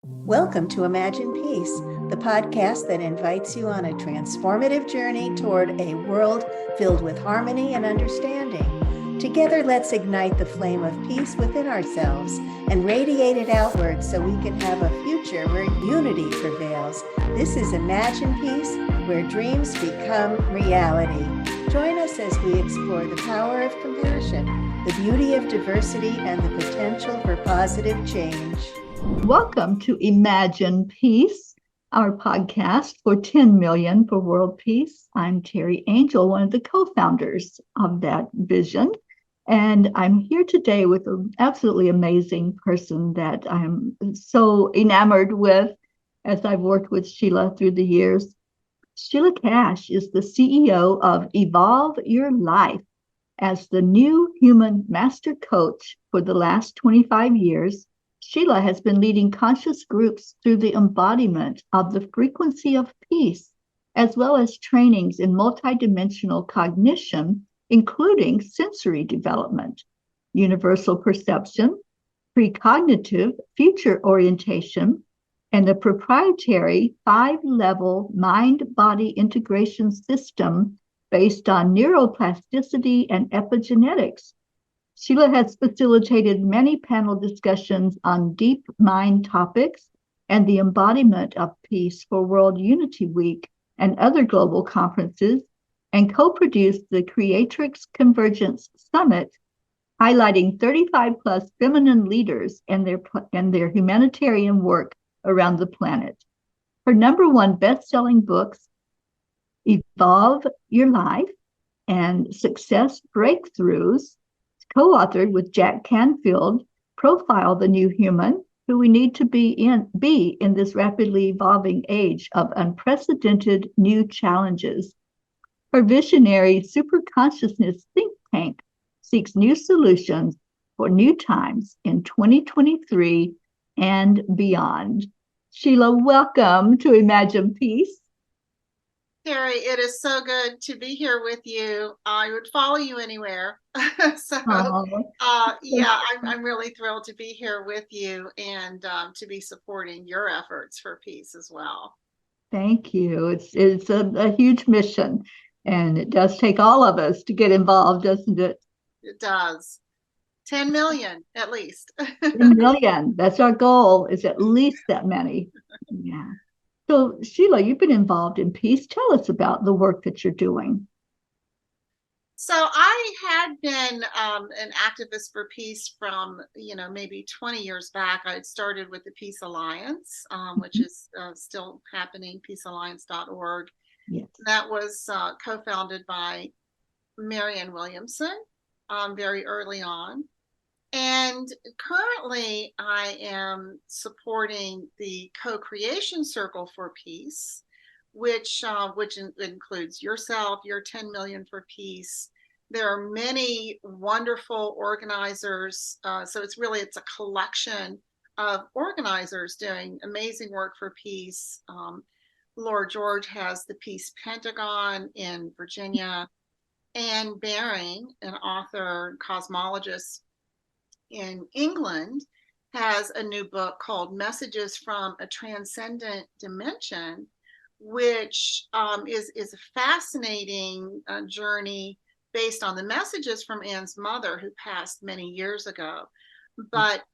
Welcome to Imagine Peace, the podcast that invites you on a transformative journey toward a world filled with harmony and understanding. Together, let's ignite the flame of peace within ourselves and radiate it outward so we can have a future where unity prevails. This is Imagine Peace, where dreams become reality. Join us as we explore the power of compassion, the beauty of diversity, and the potential for positive change. Welcome to Imagine Peace, our podcast for 10 million for world peace. I'm Teri Angel, one of the co-founders of that vision. And I'm here today with an absolutely amazing person that I'm so enamored with as I've worked with Sheila through the years. Sheila Cash is the CEO of Evolve Your Life. As the new human master coach for the last 25 years, Sheila has been leading conscious groups through the embodiment of the frequency of peace, as well as trainings in multidimensional cognition, including sensory development, universal perception, precognitive future orientation, and the proprietary 5-level mind-body integration system based on neuroplasticity and epigenetics. Sheila has facilitated many panel discussions on deep mind topics and the embodiment of peace for World Unity Week and other global conferences, and co-produced the Creatrix Convergence Summit, highlighting 35 plus feminine leaders and their humanitarian work around the planet. Her number one best-selling books, Evolve Your Life and Success Breakthroughs, co-authored with Jack Canfield, profile the new human who we need to be in this rapidly evolving age of unprecedented new challenges. Her visionary superconsciousness think tank seeks new solutions for new times in 2023 and beyond. Sheila, welcome to Imagine Peace. Teri, it is so good to be here with you. I would follow you anywhere. I'm really thrilled to be here with you and to be supporting your efforts for peace as well. Thank you. It's a huge mission, and it does take all of us to get involved, doesn't it? It does. 10 million, at least. 10 million. That's our goal, is at least that many. Yeah. So, Sheila, you've been involved in peace. Tell us about the work that you're doing. So I had been an activist for peace from, maybe 20 years back. I had started with the Peace Alliance, which is still happening, peacealliance.org. Yes. That was co-founded by Marianne Williamson very early on. And currently, I am supporting the Co-Creation Circle for Peace, which includes yourself, your 10 million for peace. There are many wonderful organizers. So it's a collection of organizers doing amazing work for peace. Laura George has the Peace Pentagon in Virginia. Anne Baring, an author and cosmologist in England, has a new book called Messages from a Transcendent Dimension, which is a fascinating journey based on the messages from Anne's mother, who passed many years ago. But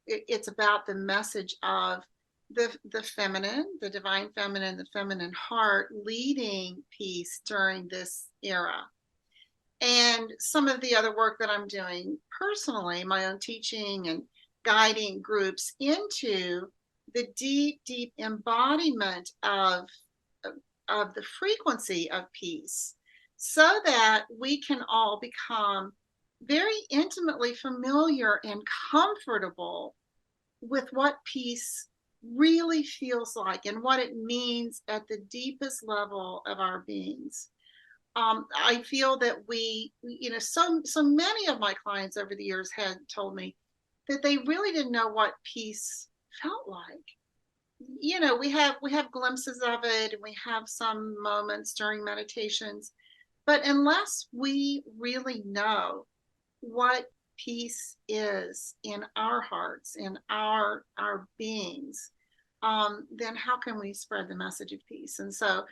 it's about the message of the feminine, the divine feminine, the feminine heart leading peace during this era. And some of the other work that I'm doing personally, my own teaching and guiding groups into the deep, deep embodiment of the frequency of peace, so that we can all become very intimately familiar and comfortable with what peace really feels like and what it means at the deepest level of our beings. I feel that so many of my clients over the years had told me that they really didn't know what peace felt like. We have glimpses of it, and we have some moments during meditations, but unless we really know what peace is in our hearts, in our beings, then how can we spread the message of peace? And so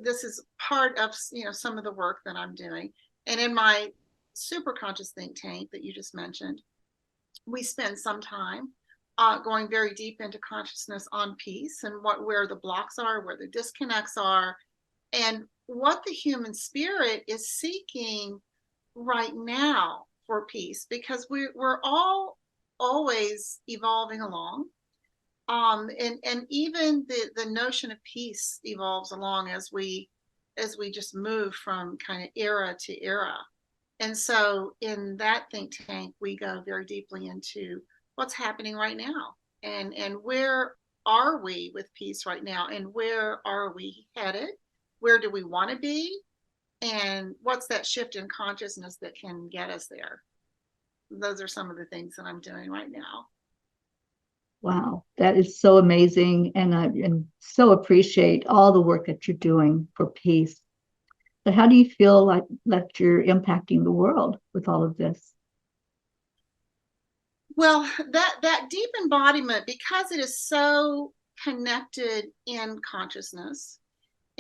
this is part of, some of the work that I'm doing. And in my super conscious think tank that you just mentioned, we spend some time going very deep into consciousness on peace and where the blocks are, where the disconnects are, and what the human spirit is seeking right now for peace, because we're all always evolving along. And even the notion of peace evolves along as we just move from kind of era to era. And so in that think tank, we go very deeply into what's happening right now, and where are we with peace right now, and where are we headed? Where do we want to be? And what's that shift in consciousness that can get us there? Those are some of the things that I'm doing right now. Wow, that is so amazing. And I so appreciate all the work that you're doing for peace. But how do you feel like that you're impacting the world with all of this? Well, that deep embodiment, because it is so connected in consciousness,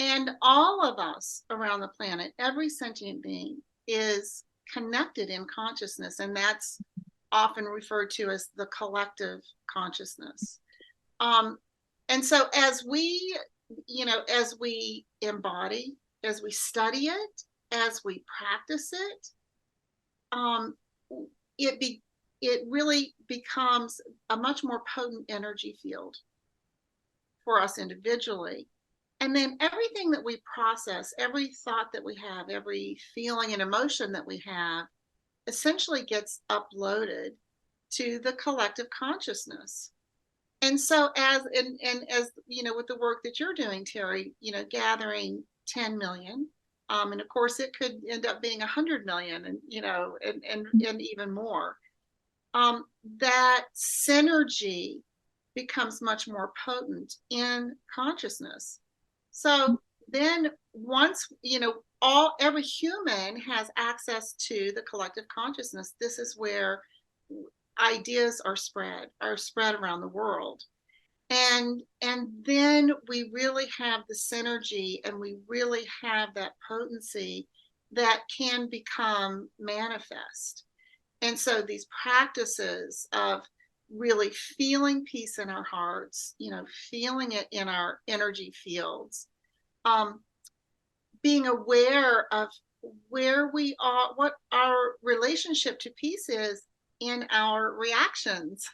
and all of us around the planet, every sentient being is connected in consciousness, and that's often referred to as the collective consciousness. And so as we embody, as we study it, as we practice it, it really becomes a much more potent energy field for us individually. And then everything that we process, every thought that we have, every feeling and emotion that we have, essentially gets uploaded to the collective consciousness. And so as with the work that you're doing, Teri, gathering 10 million, and of course it could end up being 100 million, and even more. That synergy becomes much more potent in consciousness. So then once, every human has access to the collective consciousness, this is where ideas are spread around the world. And then we really have the synergy, and we really have that potency that can become manifest. And so these practices of really feeling peace in our hearts, feeling it in our energy fields, being aware of where we are, what our relationship to peace is in our reactions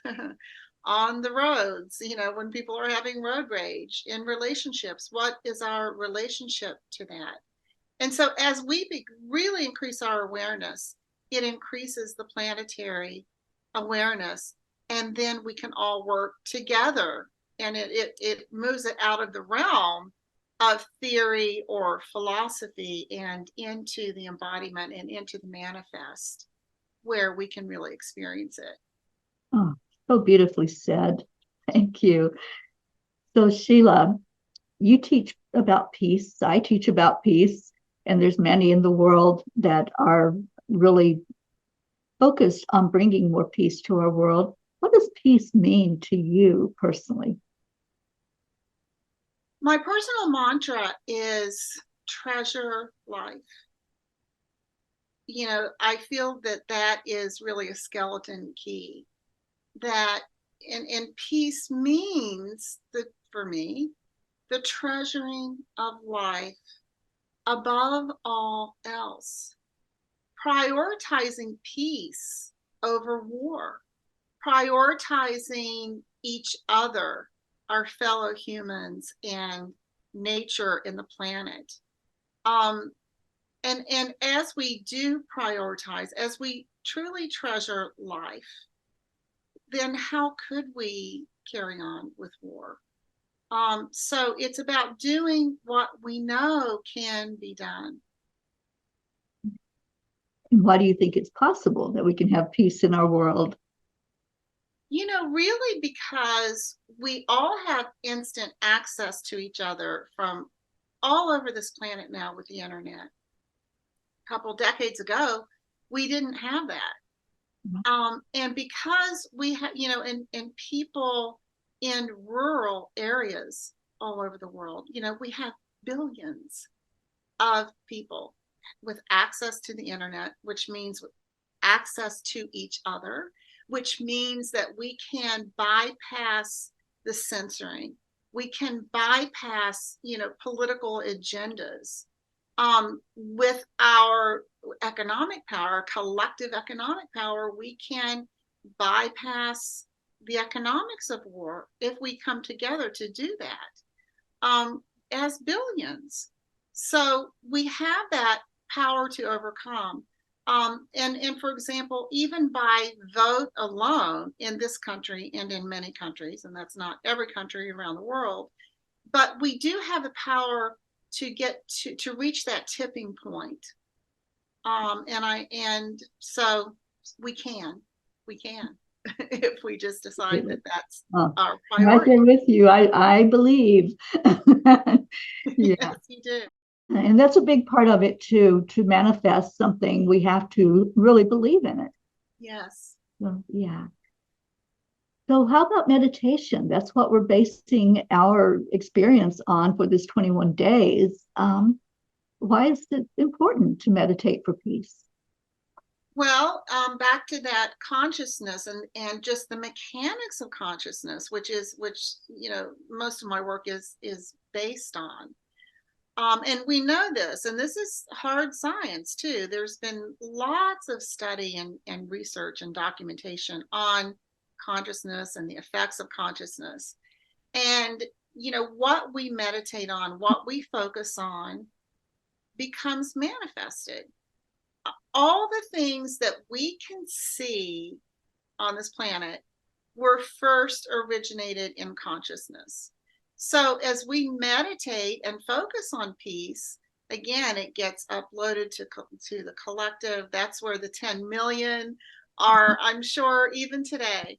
on the roads, when people are having road rage, in relationships, what is our relationship to that? And so as we really increase our awareness, it increases the planetary awareness, and then we can all work together, and it moves it out of the realm of theory or philosophy and into the embodiment and into the manifest, where we can really experience it. Oh, so beautifully said. Thank you. So Sheila, you teach about peace. I teach about peace, and there's many in the world that are really focused on bringing more peace to our world. What does peace mean to you personally? My personal mantra is treasure life. I feel that is really a skeleton key. That and peace means for me, the treasuring of life above all else, prioritizing peace over war, prioritizing each other, our fellow humans, and nature and the planet. And as we do prioritize, as we truly treasure life, then how could we carry on with war? So it's about doing what we know can be done. And why do you think it's possible that we can have peace in our world? Really because we all have instant access to each other from all over this planet now with the internet. A couple decades ago, we didn't have that. And because we have, and people in rural areas all over the world, we have billions of people with access to the internet, which means access to each other, which means that we can bypass the censoring. We can bypass, political agendas. With our economic power, collective economic power, we can bypass the economics of war if we come together to do that, as billions. So we have that power to overcome. And for example, even by vote alone in this country and in many countries, and that's not every country around the world, but we do have the power to get to reach that tipping point. And so we can if we just decide that that's our priority. Right there with you. I believe. Yeah. Yes, you do. And that's a big part of it too. To manifest something, we have to really believe in it. Yes. So, yeah. So how about meditation? That's what we're basing our experience on for this 21 days. Why is it important to meditate for peace? Well, back to that consciousness and just the mechanics of consciousness, which most of my work is based on. And we know this, and this is hard science too. There's been lots of study and research and documentation on consciousness and the effects of consciousness. And, what we meditate on, what we focus on becomes manifested. All the things that we can see on this planet were first originated in consciousness. So as we meditate and focus on peace, again, it gets uploaded to the collective. That's where the 10 million are, I'm sure, even today,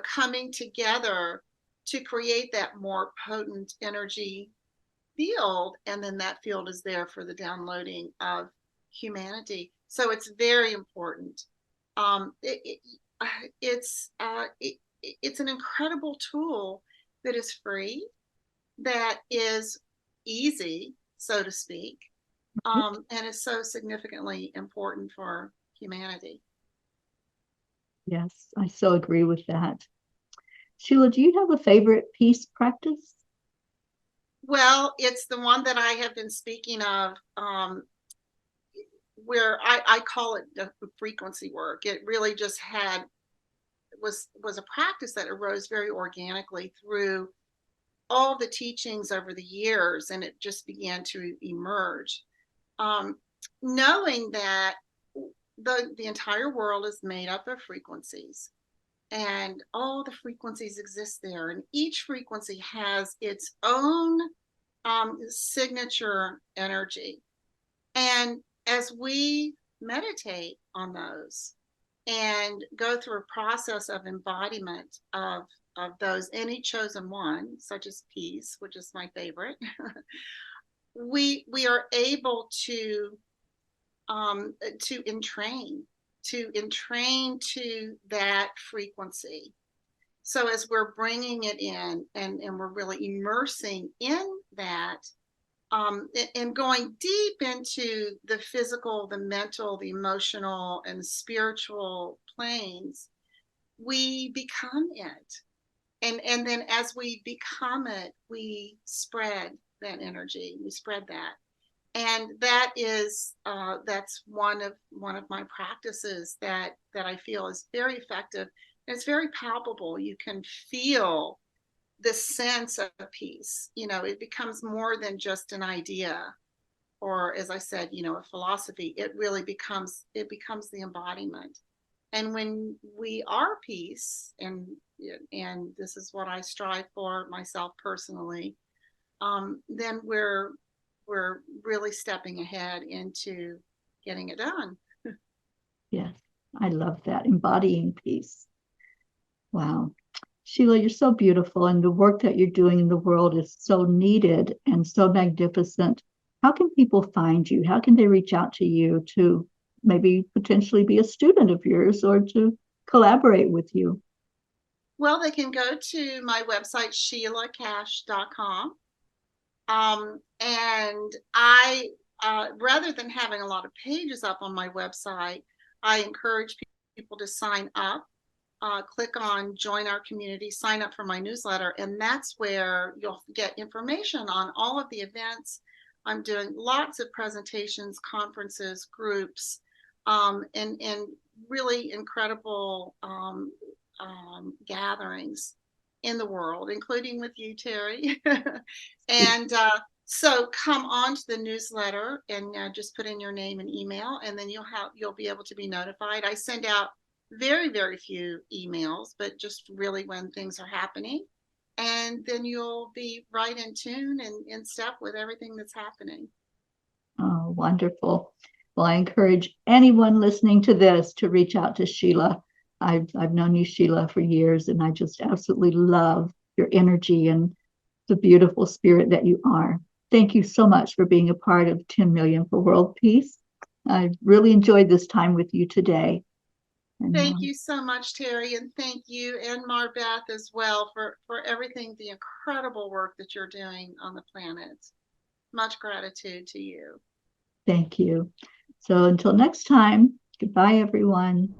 coming together to create that more potent energy field. And then that field is there for the downloading of humanity. So it's very important. It's an incredible tool that is free, that is easy, so to speak, and is so significantly important for humanity. Yes, I so agree with that. Sheila, do you have a favorite peace practice? Well, it's the one that I have been speaking of, where I call it the frequency work. It really just was a practice that arose very organically through all the teachings over the years, and it just began to emerge. Knowing that the entire world is made up of frequencies, and all the frequencies exist there, and each frequency has its own signature energy. And as we meditate on those and go through a process of embodiment of those, any chosen one, such as peace, which is my favorite, we are able to entrain to that frequency. So as we're bringing it in and we're really immersing in that, and going deep into the physical, the mental, the emotional, and the spiritual planes, we become it. And then as we become it, we spread that energy, we spread that. And that is that's one of my practices that I feel is very effective. And it's very palpable. You can feel the sense of peace. It becomes more than just an idea, or, as I said, a philosophy. It really becomes the embodiment. And when we are peace, and this is what I strive for myself personally, then we're really stepping ahead into getting it done. Yes, I love that, embodying peace. Wow. Sheila, you're so beautiful, and the work that you're doing in the world is so needed and so magnificent. How can people find you? How can they reach out to you to maybe potentially be a student of yours or to collaborate with you? Well, they can go to my website, SheilaCash.com. And I, rather than having a lot of pages up on my website, I encourage people to sign up, click on join our community, sign up for my newsletter. And that's where you'll get information on all of the events. I'm doing lots of presentations, conferences, groups, and really incredible gatherings in the world, including with you, Teri. And so come on to the newsletter and just put in your name and email, and then you'll be able to be notified. I send out very, very few emails, but just really when things are happening. And then you'll be right in tune and in step with everything that's happening. Oh, wonderful. Well, I encourage anyone listening to this to reach out to Sheila. I've known you, Sheila, for years, and I just absolutely love your energy and the beautiful spirit that you are. Thank you so much for being a part of 10 Million for World Peace. I really enjoyed this time with you today. And, thank you so much, Teri, and thank you and Marbeth as well for everything, the incredible work that you're doing on the planet. Much gratitude to you. Thank you. So until next time, goodbye, everyone.